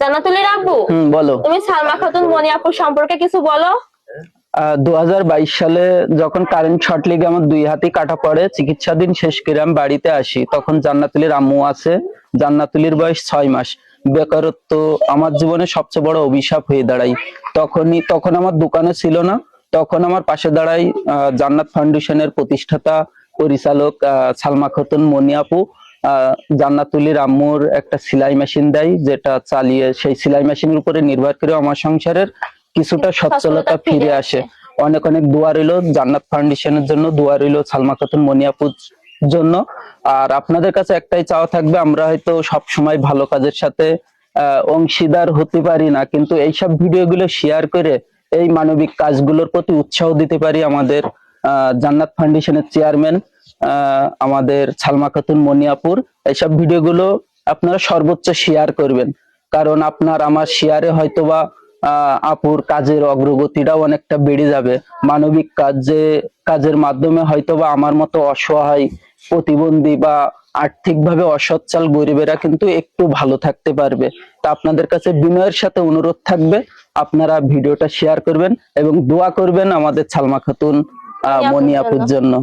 জান্নাতুলের আব্বু, বলো। তুমি সালমা খাতুন মনি আপুর সম্পর্কে কিছু বলো। 2022 সালে যখন কারেন্ট শর্ট লেগে আমার 2 হাতই কাটা পড়ে, চিকিৎসাধীন শেষ করে আমি বাড়িতে আসি, তখন জান্নাতুলের আম্মু আছে। জান্নাতুলের বয়স 6 মাস। বেকারত্ব আমার জীবনে সবচেয়ে বড় অভিশাপ হয়ে দাঁড়ায়। তখন আমার দোকানে ছিল না। তখন আমার পাশে দাঁড়ায় জান্নাত ফাউন্ডেশনের প্রতিষ্ঠাতা পরিচালক সালমা খাতুন মনি আপু। জান্নাতুলের আম্মুর একটা সেলাই মেশিন দেয়, যেটা চালিয়ে সেই সেলাই মেশিনের উপরে নির্ভর করে আমার সংসারের কিছুটা সচ্ছলতা ফিরে আসে। অনেক অনেক দোয়া রইল জান্নাত ফাউন্ডেশনের জন্য, দোয়া রইল সালমা খাতুন মনি আপুর জন্য। আর আপনাদের কাছে একটাই চাওয়া থাকবে, আমরা হয়তো সব সময় ভালো কাজের সাথে অংশীদার হতে পারি না, কিন্তু এইসব ভিডিওগুলো শেয়ার করে এই মানবিক কাজগুলোর প্রতি উৎসাহ দিতে পারি আমাদের জান্নাত ফাউন্ডেশনের চেয়ারম্যান আমাদের সালমা খাতুন মনি আপুর। এইসব ভিডিওগুলো আপনারা সর্বোচ্চ শেয়ার করবেন, কারণ আপনার আমার শেয়ারে হয়তোবা আপুর কাজের অগ্রগতিটাও অনেকটা বেড়ে যাবে। মানবিক কাজের মাধ্যমে হয়তোবা আমার মতো অসহায়, প্রতিবন্ধী বা আর্থিকভাবে অসচ্ছল গরিবেরা কিন্তু একটু ভালো থাকতে পারবে। তা আপনাদের কাছে বিনয়ের সাথে অনুরোধ থাকবে, আপনারা ভিডিওটা শেয়ার করবেন এবং দোয়া করবেন আমাদের সালমা খাতুন মনি আপুর জন্য।